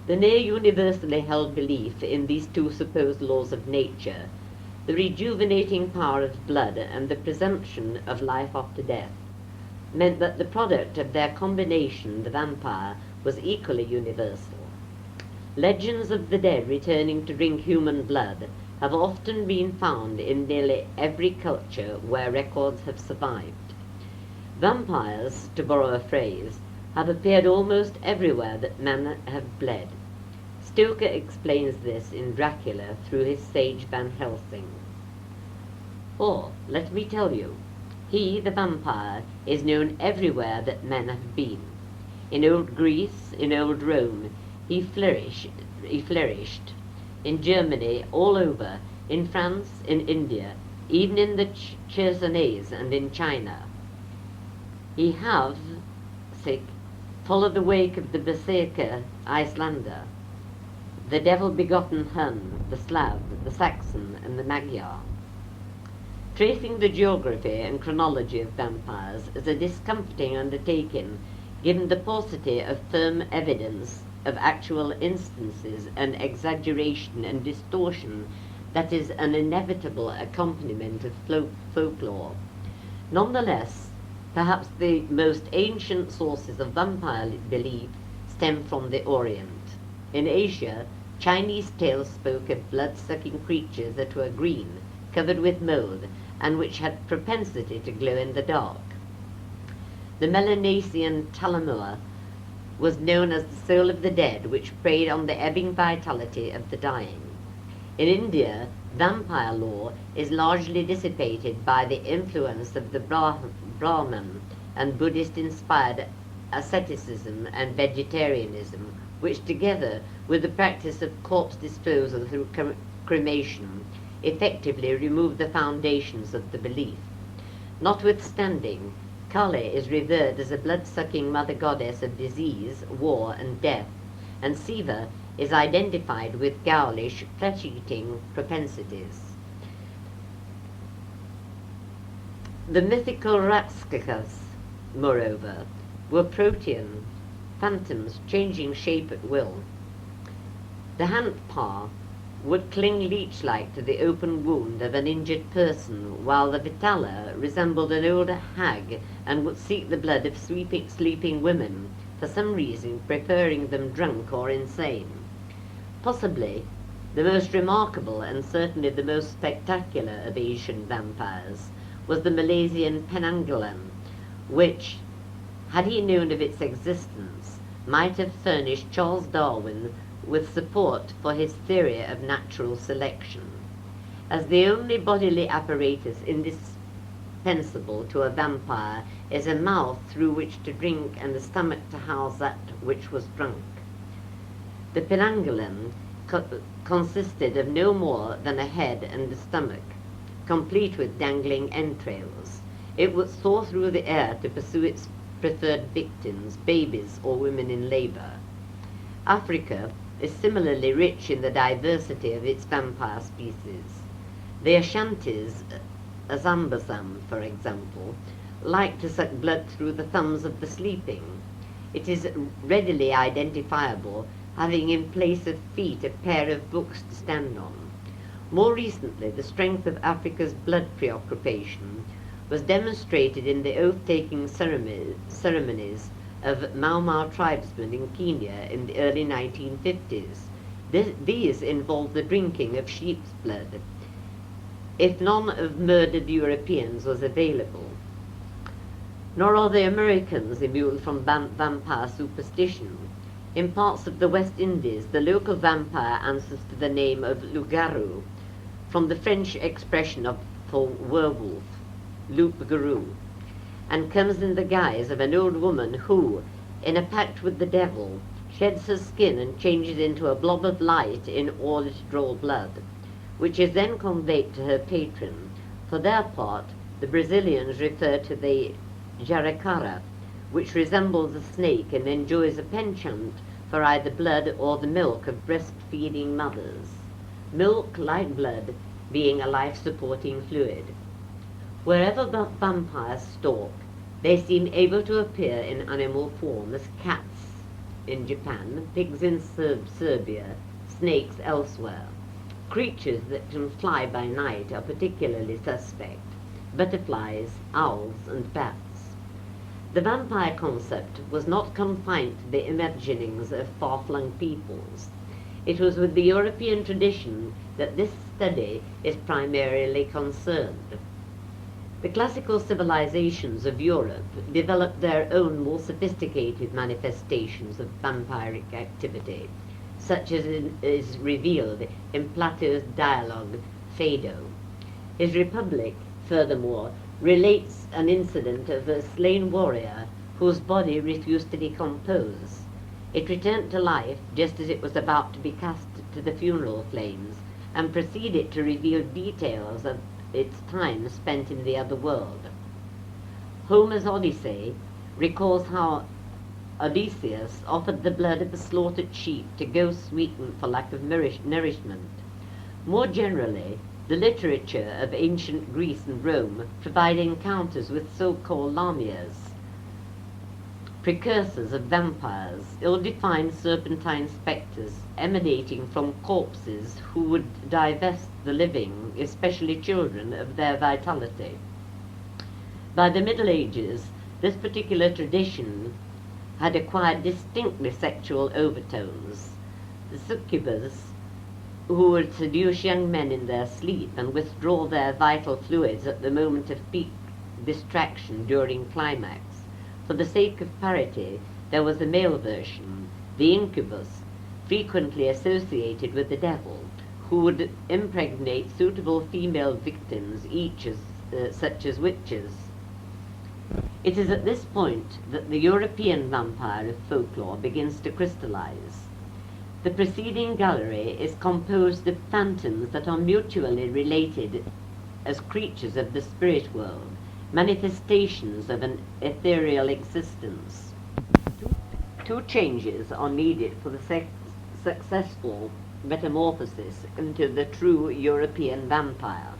The near universally held belief in these two supposed laws of nature, the rejuvenating power of blood and the presumption of life after death, meant that the product of their combination, the vampire, was equally universal. Legends of the dead returning to drink human blood have often been found in nearly every culture where records have survived. Vampires, to borrow a phrase, have appeared almost everywhere that men have bled. Stoker explains this in Dracula through his sage Van Helsing. Or, let me tell you, he, the vampire, is known everywhere that men have been. In old Greece, in old Rome, he flourished. In Germany, all over, in France, in India, even in the Chersonese and in China. He have, followed the wake of the Berserker Icelander, the devil-begotten Hun, the Slav, the Saxon, and the Magyar. Tracing the geography and chronology of vampires is a discomforting undertaking, given the paucity of firm evidence of actual instances and exaggeration and distortion that is an inevitable accompaniment of folklore. Nonetheless, perhaps the most ancient sources of vampire belief stem from the Orient. In Asia, Chinese tales spoke of blood-sucking creatures that were green, covered with mold, and which had propensity to glow in the dark. The Melanesian Talamua was known as the soul of the dead, which preyed on the ebbing vitality of the dying. In India, vampire lore is largely dissipated by the influence of the Brahman and Buddhist-inspired asceticism and vegetarianism, which, together with the practice of corpse disposal through cremation, effectively remove the foundations of the belief. Notwithstanding, Kali is revered as a blood-sucking mother goddess of disease, war, and death, and Siva is identified with ghoulish, flesh-eating propensities. The mythical Rakshasas, moreover, were protean phantoms changing shape at will. The Hantpa would cling leech-like to the open wound of an injured person, while the Vitala resembled an old hag and would seek the blood of sleeping women, for some reason preferring them drunk or insane. Possibly the most remarkable and certainly the most spectacular of Asian vampires was the Malaysian Penanggalan, which, had he known of its existence, might have furnished Charles Darwin with support for his theory of natural selection. As the only bodily apparatus indispensable to a vampire is a mouth through which to drink and a stomach to house that which was drunk, the Penanggalan consisted of no more than a head and a stomach, complete with dangling entrails. It would soar through the air to pursue its preferred victims, babies or women in labor. Africa is similarly rich in the diversity of its vampire species. The Ashantis, Azambazam for example, like to suck blood through the thumbs of the sleeping. It is readily identifiable, having in place of feet a pair of books to stand on. More recently, the strength of Africa's blood preoccupation was demonstrated in the oath-taking ceremonies of Mau Mau tribesmen in Kenya in the early 1950s. These involved the drinking of sheep's blood, if none of murdered Europeans was available. Nor are the Americans immune from vampire superstition. In parts of the West Indies, the local vampire answers to the name of loup-garou, from the French expression for werewolf, loup-garou, and comes in the guise of an old woman who, in a pact with the devil, sheds her skin and changes into a blob of light in order to draw blood, which is then conveyed to her patron. For their part, the Brazilians refer to the jaracara, which resembles a snake and enjoys a penchant for either blood or the milk of breastfeeding mothers, milk, like blood, being a life-supporting fluid. Wherever vampires stalk, they seem able to appear in animal form as cats, in Japan, pigs in Serbia, snakes elsewhere. Creatures that can fly by night are particularly suspect: butterflies, owls, and bats. The vampire concept was not confined to the imaginings of far-flung peoples. It was with the European tradition that this study is primarily concerned. The classical civilizations of Europe developed their own more sophisticated manifestations of vampiric activity, such as is revealed in Plato's dialogue Phaedo. His Republic, furthermore, relates an incident of a slain warrior whose body refused to decompose. It returned to life just as it was about to be cast to the funeral flames, and proceeded to reveal details of its time spent in the other world. Homer's Odyssey recalls how Odysseus offered the blood of a slaughtered sheep to ghosts weakened for lack of nourishment. More generally, the literature of ancient Greece and Rome provide encounters with so-called lamias, precursors of vampires, ill-defined serpentine spectres emanating from corpses who would divest the living, especially children, of their vitality. By the Middle Ages, this particular tradition had acquired distinctly sexual overtones. The succubas, who would seduce young men in their sleep and withdraw their vital fluids at the moment of peak distraction during climax. For the sake of parity, there was a male version, the incubus, frequently associated with the devil, who would impregnate suitable female victims, such as witches. It is at this point that the European vampire of folklore begins to crystallize. The preceding gallery is composed of phantoms that are mutually related as creatures of the spirit world, manifestations of an ethereal existence. Two changes are needed for the successful metamorphosis into the true European vampire.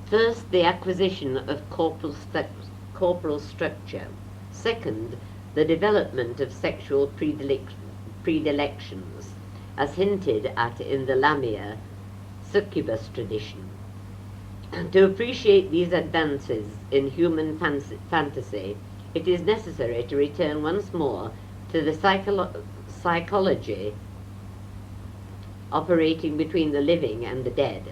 First, the acquisition of corporal structure. Second, the development of sexual predilections, as hinted at in the Lamia succubus tradition. To appreciate these advances in human fantasy, it is necessary to return once more to the psychology operating between the living and the dead.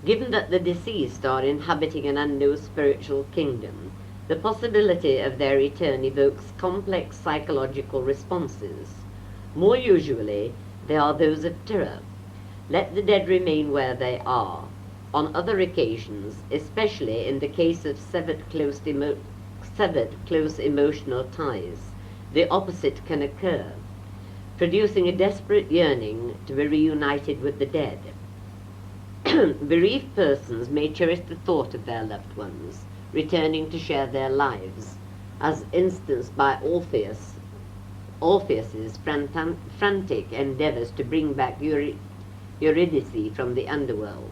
Given that the deceased are inhabiting an unknown spiritual kingdom, the possibility of their return evokes complex psychological responses. More usually, they are those of terror. Let the dead remain where they are. On other occasions, especially in the case of severed close emotional ties, the opposite can occur, producing a desperate yearning to be reunited with the dead. Bereaved persons may cherish the thought of their loved ones returning to share their lives, as instanced by Orpheus's frantic endeavors to bring back Eurydice from the underworld.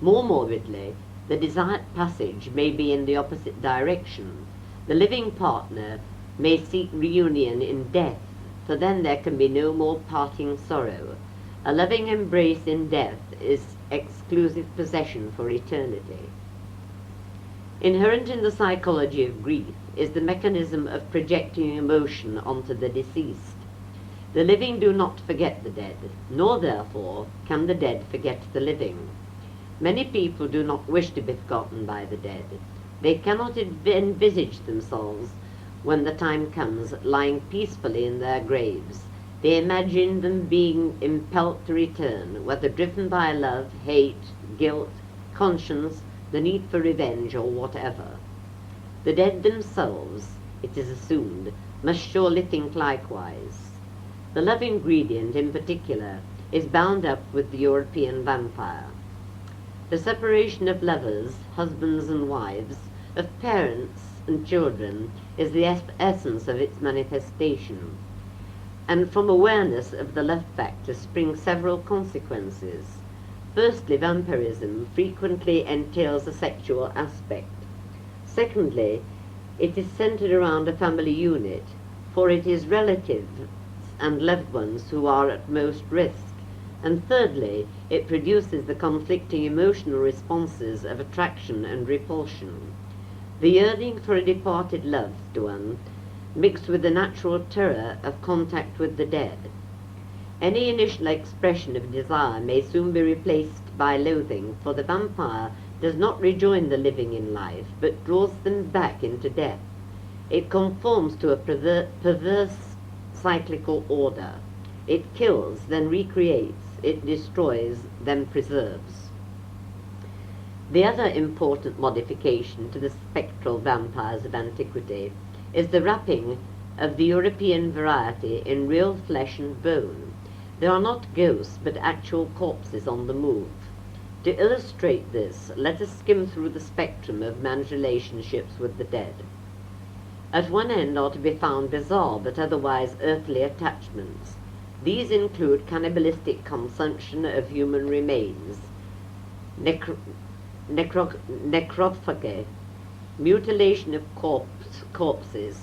More morbidly, the desired passage may be in the opposite direction. The living partner may seek reunion in death, for then there can be no more parting sorrow. A loving embrace in death is exclusive possession for eternity. Inherent in the psychology of grief is the mechanism of projecting emotion onto the deceased. The living do not forget the dead, nor therefore can the dead forget the living. Many people do not wish to be forgotten by the dead. They cannot envisage themselves, when the time comes, lying peacefully in their graves. They imagine them being impelled to return, whether driven by love, hate, guilt, conscience, the need for revenge, or whatever. The dead themselves, it is assumed, must surely think likewise. The love ingredient, in particular, is bound up with the European vampire. The separation of lovers, husbands and wives, of parents and children, is the essence of its manifestation. And from awareness of the love factor spring several consequences. Firstly, vampirism frequently entails a sexual aspect. Secondly, it is centered around a family unit. for it is relatives and loved ones who are at most risk. And thirdly, it produces the conflicting emotional responses of attraction and repulsion. The yearning for a departed loved one mixed with the natural terror of contact with the dead. Any initial expression of desire may soon be replaced by loathing, for the vampire does not rejoin the living in life, but draws them back into death. It conforms to a perverse cyclical order. It kills, then recreates. It destroys, then preserves. The other important modification to the spectral vampires of antiquity is the wrapping of the European variety in real flesh and bone. They are not ghosts, but actual corpses on the move. To illustrate this, let us skim through the spectrum of man's relationships with the dead. At one end are to be found bizarre but otherwise earthly attachments. These include cannibalistic consumption of human remains, necrophagy, mutilation of corpses,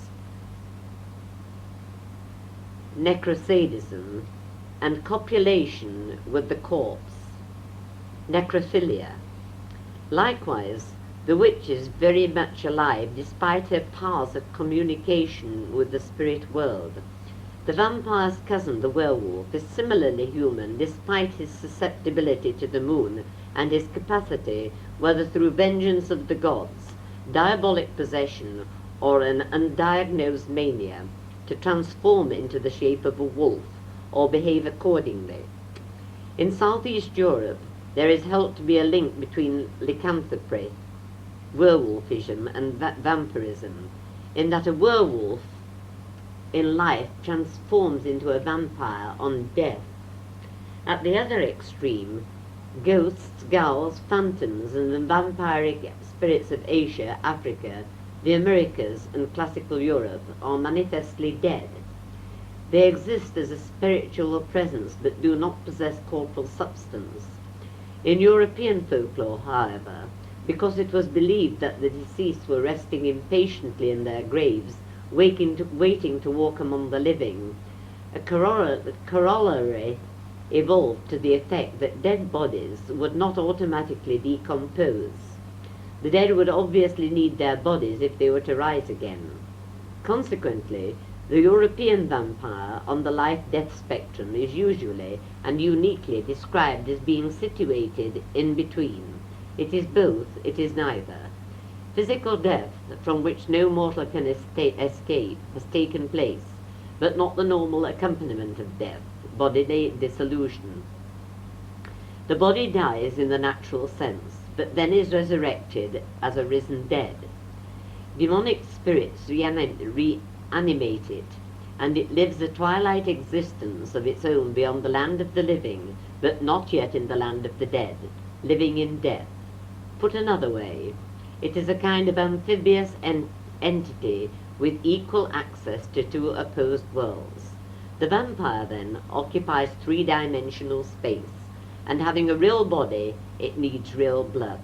necrosadism, and copulation with the corpse, necrophilia. Likewise, the witch is very much alive despite her powers of communication with the spirit world. The vampire's cousin, the werewolf, is similarly human despite his susceptibility to the moon and his capacity, whether through vengeance of the gods, diabolic possession, or an undiagnosed mania, to transform into the shape of a wolf or behave accordingly. In Southeast Europe, there is held to be a link between lycanthropy, werewolfism, and vampirism, in that a werewolf in life transforms into a vampire on death. At the other extreme, ghosts, ghouls, phantoms, and the vampiric spirits of Asia, Africa, the Americas, and classical Europe are manifestly dead. They exist as a spiritual presence but do not possess corporal substance. In European folklore, however, because it was believed that the deceased were resting impatiently in their graves, waiting to walk among the living, a corollary evolved to the effect that dead bodies would not automatically decompose. The dead would obviously need their bodies if they were to rise again. Consequently, the European vampire on the life-death spectrum is usually and uniquely described as being situated in between. It is both, it is neither. Physical death, from which no mortal can escape, has taken place, but not the normal accompaniment of death, bodily dissolution. The body dies in the natural sense, but then is resurrected as a risen dead. Demonic spirits reanimate it, and it lives a twilight existence of its own beyond the land of the living, but not yet in the land of the dead, living in death. Put another way, it is a kind of amphibious entity with equal access to two opposed worlds. The vampire, then, occupies three-dimensional space, and having a real body, it needs real blood.